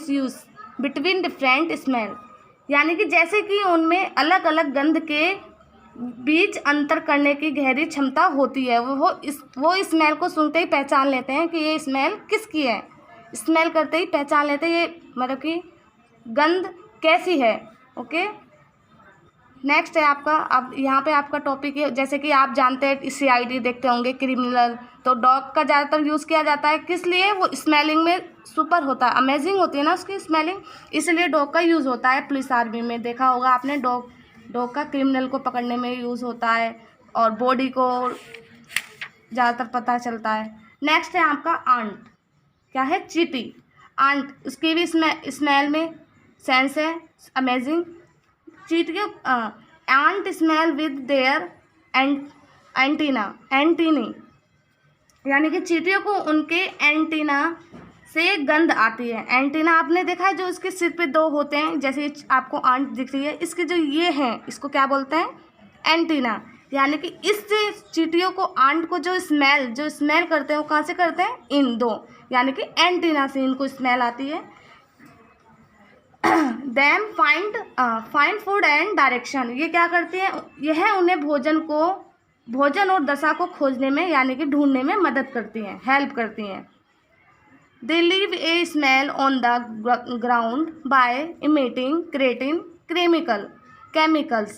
Use between different smell, यानी कि जैसे कि उनमें अलग अलग गंध के बीच अंतर करने की गहरी क्षमता होती है। वो स्मेल को सुनते ही पहचान लेते हैं कि ये स्मेल किसकी है। स्मेल करते ही पहचान लेते हैं ये मतलब कि गंध कैसी है। ओके, नेक्स्ट है आपका, अब यहाँ पे आपका टॉपिक है, जैसे कि आप जानते हैं CID देखते होंगे, क्रिमिनल, तो डॉग का ज़्यादातर यूज़ किया जाता है। किस लिए? वो स्मेलिंग में सुपर होता है, अमेजिंग होती है ना उसकी स्मेलिंग, इसलिए डॉग का यूज़ होता है। पुलिस आर्मी में देखा होगा आपने, डॉग का क्रिमिनल को पकड़ने में यूज़ होता है और बॉडी को ज़्यादातर पता चलता है। नेक्स्ट है आपका आंट, क्या है? चींटी। आंट, उसकी भी स्मेल में सेंस है, अमेजिंग। चींटियों ant smell with their antennae, यानी कि चींटियों को उनके एंटीना से गंध आती है। एंटीना आपने देखा है, जो उसके सिर पे 2 होते हैं, जैसे आपको आंट दिख रही है, इसके जो ये हैं इसको क्या बोलते हैं? एंटीना। यानी कि इससे चींटियों को, आंट को जो स्मेल करते हैं वो कहाँ से करते हैं? इन 2, यानी कि एंटीना से इनको स्मेल आती है। Them find food and direction, ये क्या करती है? यह उन्हें भोजन और दशा को खोजने में, यानी कि ढूंढने में मदद करती हैं, हेल्प करती हैं। They leave a smell on the ground by emitting chemicals,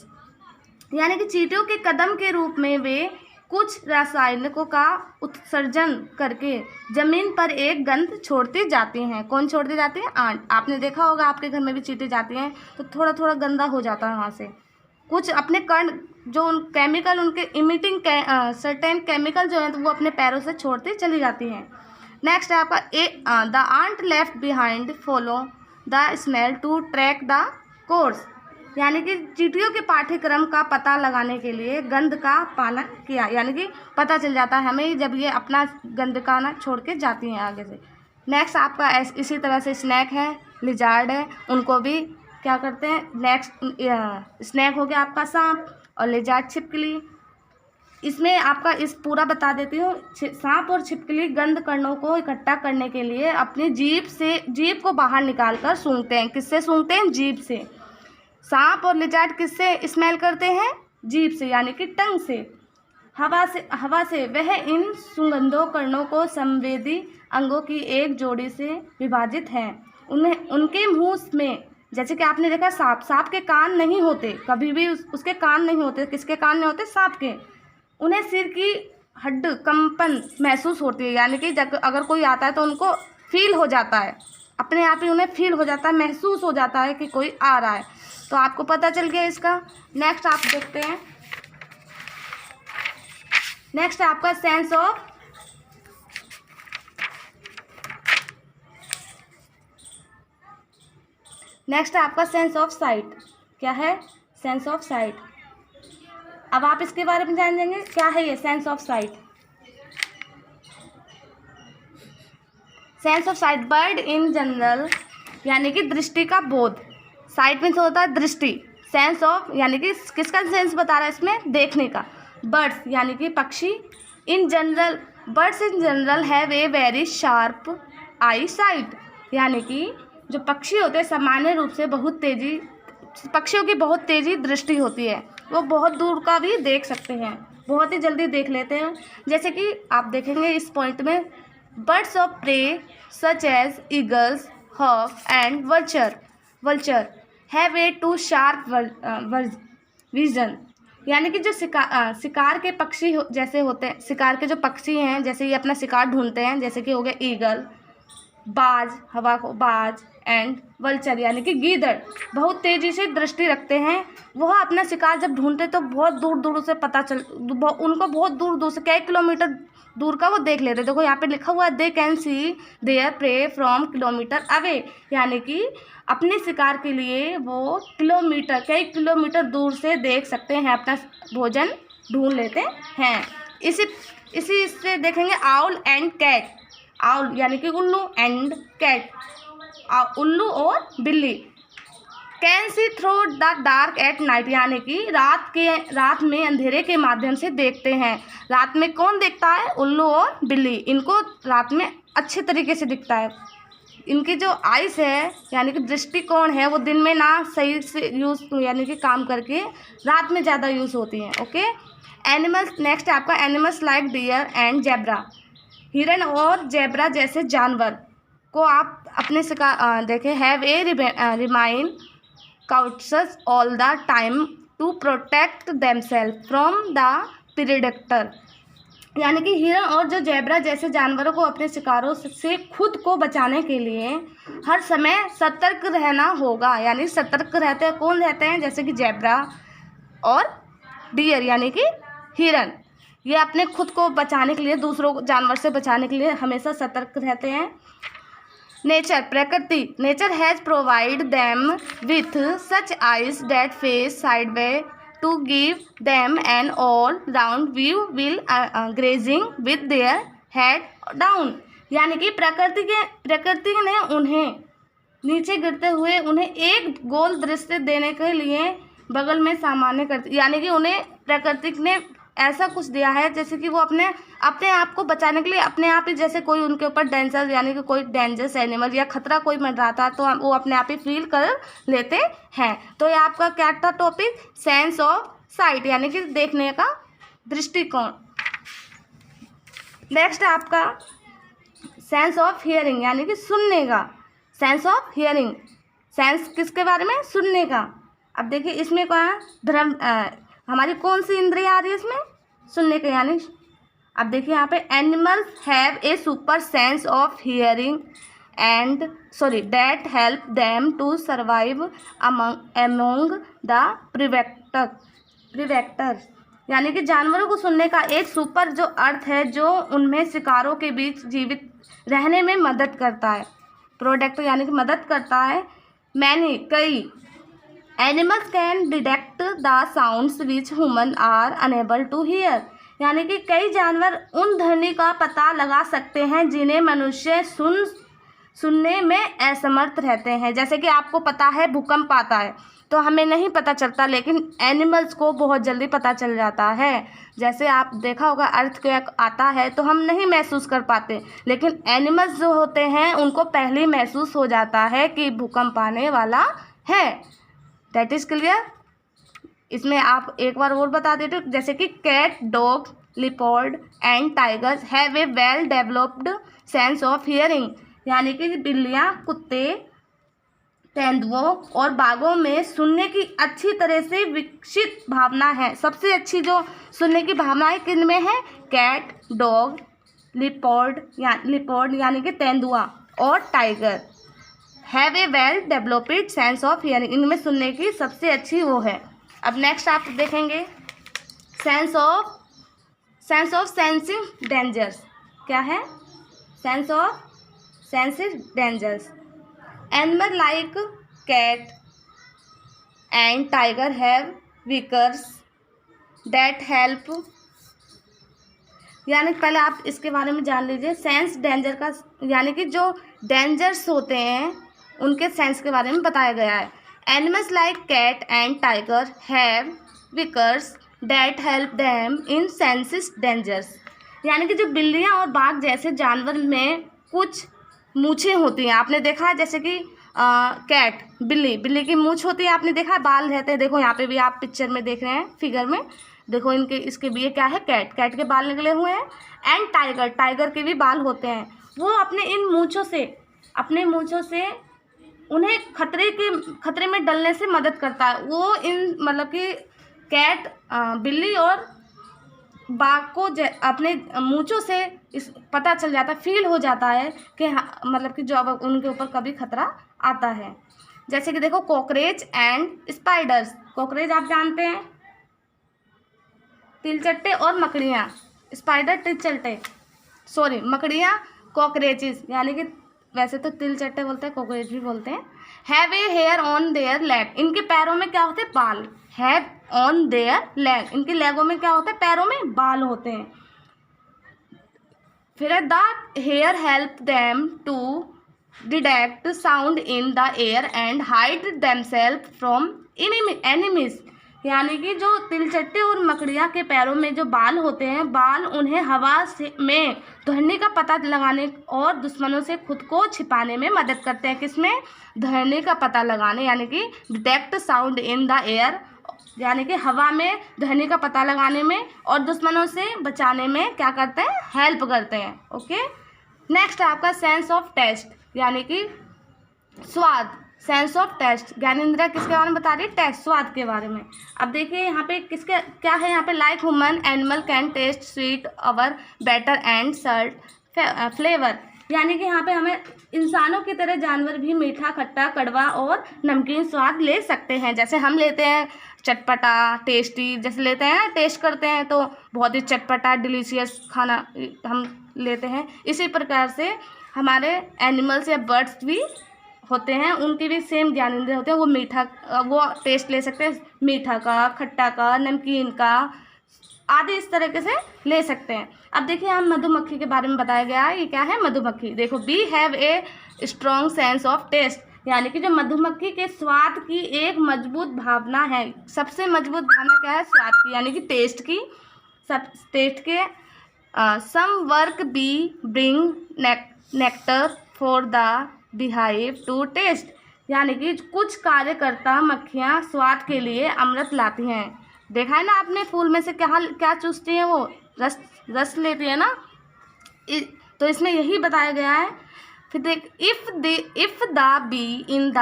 यानी कि चींटियों के कदम के रूप में वे कुछ रासायनिकों का उत्सर्जन करके जमीन पर एक गंध छोड़ती जाती हैं। कौन छोड़ती जाती है? आंट। आपने देखा होगा आपके घर में भी चींटी जाती हैं तो थोड़ा थोड़ा गंदा हो जाता है वहाँ से, कुछ अपने कण जो केमिकल उनके इमिटिंग सर्टेन केमिकल जो हैं तो वो अपने पैरों से छोड़ती चली जाती हैं। नेक्स्ट है आपका the ant left behind follow the smell to track the course, यानी कि चींटियों के पाठ्यक्रम का पता लगाने के लिए गंध का पालन किया, यानी कि पता चल जाता है हमें जब ये अपना गंध का ना छोड़ के जाती हैं आगे से। नेक्स्ट आपका इसी तरह से स्नैक है, लिजार्ड है, उनको भी क्या करते हैं? नेक्स्ट स्नैक हो गया आपका सांप और लिजार्ड छिपकली। इसमें आपका इस पूरा बता देती हूँ। सांप और छिपकली गंध कणों को इकट्ठा करने के लिए अपनी जीभ को बाहर निकाल कर सूंघते हैं। किससे सूंघते हैं? जीभ से। सांप और लिजार्ड किससे स्मेल करते हैं? जीभ से, यानी कि टंग से, हवा से। वह इन सुगंधों कणों को संवेदी अंगों की एक जोड़ी से विभाजित हैं। उनके मुंह में, जैसे कि आपने देखा सांप के कान नहीं होते, कभी भी उसके कान नहीं होते। किसके कान नहीं होते? सांप के। उन्हें सिर की हड्ड कंपन महसूस होती है, यानी कि अगर कोई आता है तो उनको फील हो जाता है, अपने आप ही उन्हें फील हो जाता है, महसूस हो जाता है कि कोई आ रहा है। तो आपको पता चल गया इसका। नेक्स्ट आप देखते हैं, नेक्स्ट है आपका सेंस ऑफ साइट। क्या है? Sense of site. अब आप इसके बारे में जानेंगे, क्या है ये sense of site? Sense of site, bird in general, यानी कि दृष्टि का बोध। साइट में होता है दृष्टि, सेंस ऑफ यानी कि किसका सेंस बता रहा है इसमें? देखने का। बर्ड्स यानी कि पक्षी, birds in general have a very sharp I site, यानी कि जो पक्षी होते हैं सामान्य रूप से पक्षियों की बहुत तेज़ी दृष्टि होती है, वो बहुत दूर का भी देख सकते हैं, बहुत ही जल्दी देख लेते हैं। जैसे कि आप देखेंगे इस पॉइंट में, birds of prey such as eagles, hawk and vulture have a too sharp vision, यानी कि जो शिकार के पक्षी जैसे होते हैं, शिकार के जो पक्षी हैं जैसे ये अपना शिकार ढूंढते हैं, जैसे कि हो गया ईगल, बाज एंड वल्चर यानी कि गीदड़, बहुत तेज़ी से दृष्टि रखते हैं। वह अपना शिकार जब ढूंढते तो बहुत दूर दूर से उनको बहुत दूर दूर से कई किलोमीटर दूर का वो देख लेते। देखो यहाँ पे लिखा हुआ है they can see there pray from kilometre away, यानी कि अपने शिकार के लिए वो कई किलोमीटर दूर से देख सकते हैं, अपना भोजन ढूंढ लेते हैं। इसी से देखेंगे आउल एंड कैट, आउल यानी कि उल्लू एंड कैट, उल्लू और बिल्ली। Can see through the dark at night, यानी कि रात में अंधेरे के माध्यम से देखते हैं। रात में कौन देखता है? उल्लू और बिल्ली, इनको रात में अच्छे तरीके से दिखता है। इनकी जो आइस है यानी कि दृष्टिकोण है वो दिन में ना सही से यूज़ यानी कि काम करके रात में ज़्यादा यूज़ होती हैं। ओके। एनिमल्स, नेक्स्ट है आपका animals like deer and zebra. हिरन और जेब्रा जैसे जानवर को आप अपने से देखें, have a remain counts all the time to protect themselves from the predator. यानी कि हिरन और जो जेब्रा जैसे जानवरों को अपने शिकारों से खुद को बचाने के लिए हर समय सतर्क रहना होगा। यानी सतर्क रहते हैं, कौन रहते हैं? जैसे कि जेब्रा और डियर यानी कि हिरन, ये अपने खुद को बचाने के लिए, दूसरों जानवर से बचाने के लिए हमेशा सतर्क रहते हैं। नेचर, प्रकृति, nature has provide them with such eyes that face sideway to give them an all round view while grazing with their head down। यानी कि प्रकृति ने उन्हें नीचे गिरते हुए उन्हें एक गोल दृश्य देने के लिए बगल में सामान्य करती, यानी कि उन्हें प्रकृति ने ऐसा कुछ दिया है जैसे कि वो अपने आप को बचाने के लिए अपने आप ही, जैसे कोई उनके ऊपर डेंजर यानी कि कोई डेंजरस एनिमल या खतरा कोई मंडराता है तो वो अपने आप ही फील कर लेते हैं। तो ये आपका क्या था टॉपिक? सेंस ऑफ साइट यानी कि देखने का दृष्टिकोण। नेक्स्ट है आपका सेंस ऑफ हियरिंग यानी कि सुनने का। सेंस ऑफ हियरिंग, सेंस किसके बारे में? सुनने का। अब देखिए इसमें क्या हमारी कौन सी इंद्रियां आ रही है इसमें? सुनने के। यानी अब देखिए यहाँ पे animals have a super sense of hearing and that help them to survive among the predator. यानी कि जानवरों को सुनने का एक सुपर जो अर्थ है जो उनमें शिकारों के बीच जीवित रहने में मदद करता है। प्रोडक्ट यानी कि मदद करता है। मैनी, कई animals can detect the sounds which human are unable to hear. यानी कि कई जानवर उन ध्वनि का पता लगा सकते हैं जिन्हें मनुष्य सुनने में असमर्थ रहते हैं। जैसे कि आपको पता है भूकंप आता है तो हमें नहीं पता चलता, लेकिन एनिमल्स को बहुत जल्दी पता चल जाता है। जैसे आप देखा होगा अर्थक्वेक आता है तो हम नहीं महसूस कर पाते, लेकिन एनिमल्स जो होते हैं उनको पहले ही महसूस हो जाता है कि भूकंप आने वाला है। That is clear. इसमें आप एक बार और बता देते, जैसे कि cat, dog, leopard and tigers have a well developed sense of hearing. यानी कि बिल्लियाँ, कुत्ते, तेंदुओं और बाघों में सुनने की अच्छी तरह से विकसित भावना है। सबसे अच्छी जो सुनने की भावनाएं किन में है? कैट, डॉग, लिपर्ड यानी कि तेंदुआ और tiger have a well developed sense of hearing. इनमें सुनने की सबसे अच्छी वो है। अब नेक्स्ट आप देखेंगे सेंस ऑफ सेंसिंग डेंजर्स। क्या है? Sense of sensing dangers. Animal like cat and tiger have whiskers that help. यानी पहले आप इसके बारे में जान लीजिए सेंस डेंजर का, यानी कि जो डेंजर्स होते हैं उनके सेंस के बारे में बताया गया है। Animals like cat and tiger have whiskers that help them in senses dangers. यानी कि जो बिल्लियाँ और बाघ जैसे जानवर में कुछ मूछें होती हैं, आपने देखा है। जैसे कि कैट, बिल्ली की मूछ होती है, आपने देखा है, बाल रहते हैं। देखो यहाँ पे भी आप पिक्चर में देख रहे हैं, फिगर में देखो इसके भी क्या है? कैट के बाल निकले हुए हैं। एंड टाइगर के भी बाल होते हैं। वो अपने मूँछों से उन्हें खतरे में डलने से मदद करता है। वो इन मतलब कि कैट, बिल्ली और बाघ को अपने मूँछों से पता चल जाता है, फील हो जाता है कि मतलब कि जो अब उनके ऊपर कभी खतरा आता है। जैसे कि देखो कॉकरोच एंड स्पाइडर्स। कॉकरोच आप जानते हैं, तिलचट्टे और मकड़ियाँ। स्पाइडर तिलचट्टे, मकड़ियाँ कॉकरोचेस, यानी कि वैसे तो तिलचट्टे बोलते हैं, कॉकरोच भी बोलते हैं। Have a hair on their leg. इनके पैरों में क्या होते हैं? बाल। हैव ऑन देयर लेग, इनकी लेगों में क्या होता है? पैरों में बाल होते हैं। फिर the hair help them to detect sound in the air and hide themselves from enemies. यानी कि जो तिलचट्टे और मकड़िया के पैरों में जो बाल होते हैं, बाल उन्हें हवा से में ध्वनि का पता लगाने और दुश्मनों से खुद को छिपाने में मदद करते हैं। किसमें? ध्वनि का पता लगाने, यानी कि detect sound in the air, यानी कि हवा में ध्वनि का पता लगाने में और दुश्मनों से बचाने में क्या करते हैं? हेल्प करते हैं। ओके, नेक्स्ट है आपका सेंस ऑफ टेस्ट, यानी कि स्वाद। सेंस ऑफ टेस्ट, ज्ञानेंद्रिय किसके बारे में बता रही है? टेस्ट, स्वाद के बारे में। अब देखिए यहाँ पे किसके क्या है, यहाँ पे like human animal can test sweet our better and Salt flavour, यानी कि यहाँ पे हमें इंसानों की तरह जानवर भी मीठा, खट्टा, कड़वा और नमकीन स्वाद ले सकते हैं। जैसे हम लेते हैं चटपटा, टेस्टी, जैसे लेते हैं टेस्ट करते हैं तो बहुत ही चटपटा डिलीशियस खाना हम लेते हैं। इसी प्रकार से हमारे एनिमल्स या बर्ड्स भी होते हैं, उनके भी सेम ज्ञानेंद्रिय होते हैं। वो मीठा, वो टेस्ट ले सकते हैं, मीठा का, खट्टा का, नमकीन का आदि इस तरीके से ले सकते हैं। अब देखिए हम मधुमक्खी के बारे में बताया गया है। ये क्या है? मधुमक्खी। देखो, bee have a strong sense of taste, यानी कि जो मधुमक्खी के स्वाद की एक मजबूत भावना है। सबसे मजबूत भावना क्या है? स्वाद की, यानी कि टेस्ट की। सब टेस्ट के some work bee bring nectar for the beehive to taste, यानी कि कुछ कार्यकर्ता मक्खियाँ स्वाद के लिए अमृत लाती हैं। देखा है ना आपने, फूल में से क्या क्या चूसती हैं? वो रस लेती है ना। तो इसमें यही बताया गया है। फिर देख, if the bee in the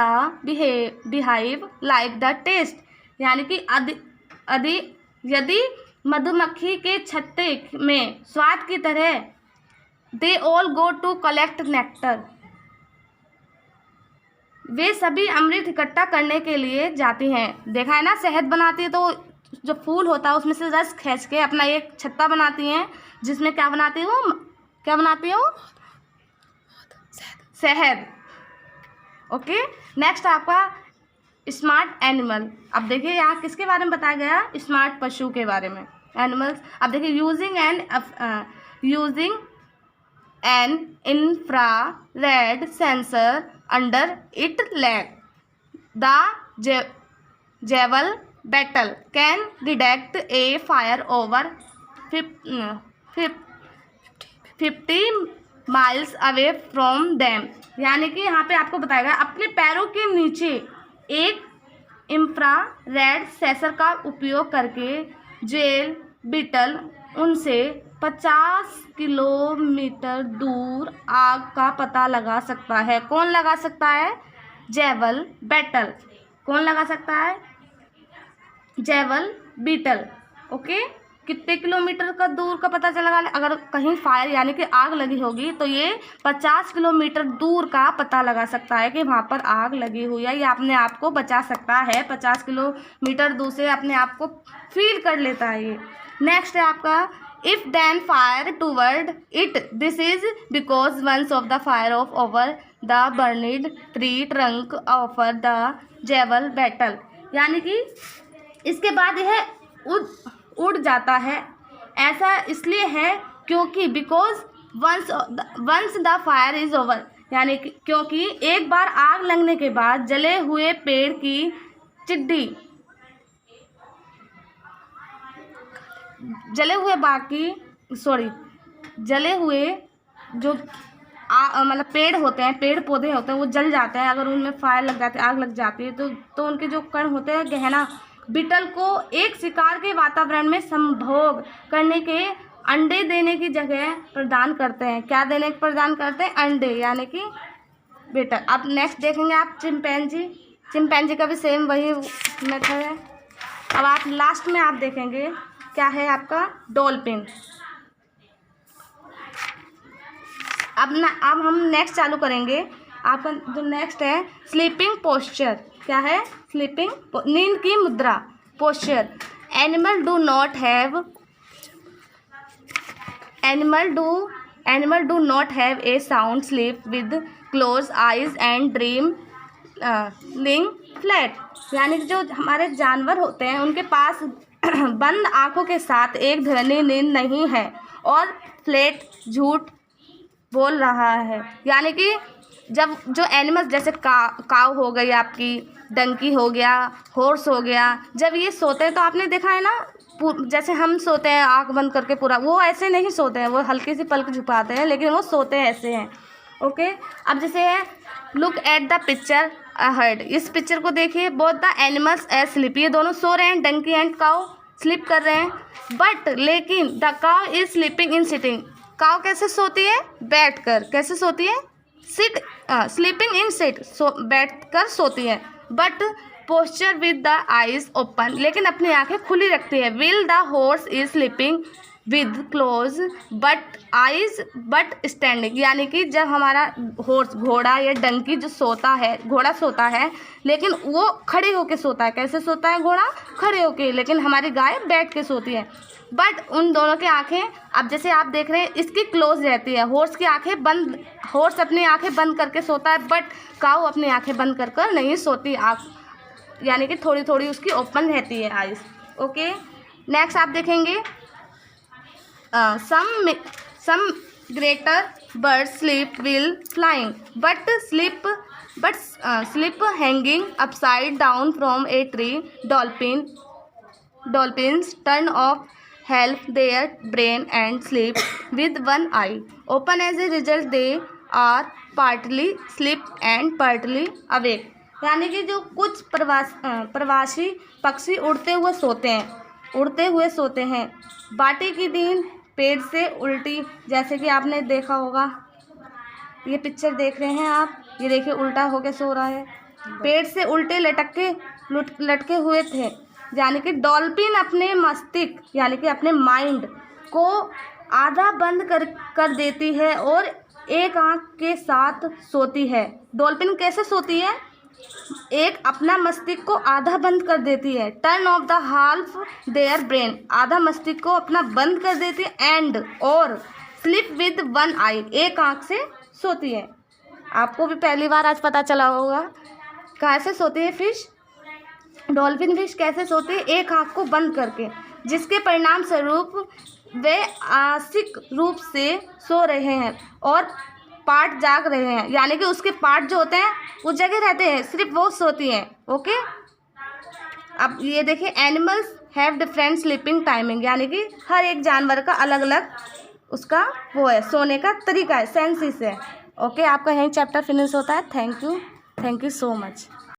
beehive like the taste, यानी कि यदि मधुमक्खी के छत्ते में स्वाद की तरह they all go to collect nectar, वे सभी अमृत इकट्ठा करने के लिए जाती हैं। देखा है ना, शहद बनाती है तो जो फूल होता है उसमें से रस खींच के अपना एक छत्ता बनाती हैं, जिसमें क्या बनाती हूँ? क्या बनाती हूँ? शहद। ओके, नेक्स्ट आपका स्मार्ट एनिमल। अब देखिए यहाँ किसके बारे में बताया गया? स्मार्ट पशु के बारे में, एनिमल्स। अब देखिए using an infrared sensor under it leg the jewel beetle can detect a fire over 50 miles away from them, यानी कि यहाँ पे आपको बताया गया अपने पैरों के नीचे एक इंफ्रारेड सेंसर का उपयोग करके जेल बीटल उनसे 50 किलोमीटर दूर आग का पता लगा सकता है। कौन लगा सकता है? जेवल बैटल। कौन लगा सकता है? जेवल बीटल। ओके, कितने किलोमीटर का दूर का पता चला? अगर कहीं फायर यानी कि आग लगी होगी तो ये 50 किलोमीटर दूर का पता लगा सकता है कि वहाँ पर आग लगी हुई है, या अपने आप को बचा सकता है। 50 किलोमीटर दूर से अपने आप को फील कर लेता है ये। नेक्स्ट है आपका if then fire toward it, this is because once of the fire of over the burned tree trunk offer the jewel beetle, यानी कि इसके बाद यह उड़ जाता है। ऐसा इसलिए है क्योंकि because once the fire is over, यानी कि क्योंकि एक बार आग लगने के बाद जले हुए पेड़ की चिड्डी, जले हुए जो मतलब पेड़ होते हैं, पेड़ पौधे होते हैं, वो जल जाते हैं। अगर उनमें फायर लग जाती है, आग लग जाती है तो उनके जो कण होते हैं गहना बीटल को एक शिकार के वातावरण में संभोग करने के अंडे देने की जगह प्रदान करते हैं। क्या देने प्रदान करते हैं? अंडे, यानी कि बीटल। अब नेक्स्ट देखेंगे आप चिंपैंजी का भी सेम वही मेथड है। अब आप लास्ट में आप देखेंगे क्या है आपका? डॉल्फिन। अब हम नेक्स्ट चालू करेंगे। आपका जो नेक्स्ट है स्लीपिंग पोस्चर। क्या है? स्लीपिंग, नींद की मुद्रा, posture. Animal do not have a sound sleep with close eyes and dream लिंग फ्लैट, यानी कि जो हमारे जानवर होते हैं उनके पास बंद आंखों के साथ एक ध्वनि नींद नहीं है और फ्लैट झूठ बोल रहा है। यानी कि जब जो एनिमल्स जैसे काव हो गई आपकी, डंकी हो गया, हॉर्स हो गया, जब ये सोते हैं तो आपने देखा है ना, जैसे हम सोते हैं आँख बंद करके पूरा, वो ऐसे नहीं सोते हैं, वो हल्की सी पलक झुकाते हैं, लेकिन वो सोते हैं ऐसे हैं। ओके, अब जैसे है look at the picture ahead, इस पिक्चर को देखिए। Both the animals as sleep, ये दोनों सो रहे हैं, डंकी एंड काउ स्लीप कर रहे हैं। बट लेकिन the cow is sleeping in sitting, cow कैसे सोती है? बैठ कर। कैसे सोती है? सिट, स्लीपिंग इन सिट, बैठ कर सोती है। But posture with the eyes open, लेकिन अपनी आंखें खुली रखती है। Will the horse is sleeping with close but eyes but standing, यानी कि जब हमारा हॉर्स, घोड़ा या डंकी जो सोता है, घोड़ा सोता है लेकिन वो खड़े होके सोता है। कैसे सोता है घोड़ा? खड़े होके, लेकिन हमारी गाय बैठ के सोती है। बट उन दोनों की आंखें, अब जैसे आप देख रहे हैं, इसकी क्लोज रहती है, हॉर्स की आंखें बंद, हॉर्स अपनी आंखें बंद करके सोता है, बट काऊ अपनी आंखें बंद कर कर नहीं सोती, आँख यानी कि थोड़ी थोड़ी उसकी ओपन रहती है आइज। ओके, नेक्स्ट आप देखेंगे some greater birds sleep while flying but sleep hanging upside down from a tree. Dolphins turn off half their brain and sleep with one eye open. As a result they are partly asleep and partly awake, यानी कि जो कुछ प्रवासी पक्षी उड़ते हुए सोते हैं। बाटी की दिन पेड़ से उल्टी, जैसे कि आपने देखा होगा, ये पिक्चर देख रहे हैं आप, ये देखिए उल्टा होके सो रहा है, पेड़ से उल्टे लटके हुए थे। यानी कि डॉल्फिन अपने मस्तिष्क यानी कि अपने माइंड को आधा बंद कर देती है और एक आंख के साथ सोती है। डॉल्फिन कैसे सोती है? एक अपना मस्तिष्क को आधा बंद कर देती है। Turn off the half their brain, आधा मस्तिष्क को अपना बंद कर देती है। एंड और स्लीप विद वन आई, एक आंख से सोती है। आपको भी पहली बार आज पता चला होगा कैसे सोती है फिश, डॉल्फिन फिश कैसे सोती है? एक आंख को बंद करके, जिसके परिणाम स्वरूप वे आंशिक रूप से सो रहे हैं और पार्ट जाग रहे हैं, यानी कि उसके पार्ट जो होते हैं वो जगह रहते हैं, सिर्फ वो सोती हैं। ओके, अब ये देखिए, animals have different sleeping timing, यानी कि हर एक जानवर का अलग अलग उसका वो है, सोने का तरीका है, सेंसिस है। ओके, आपका यही चैप्टर फिनिश होता है। Thank you so much.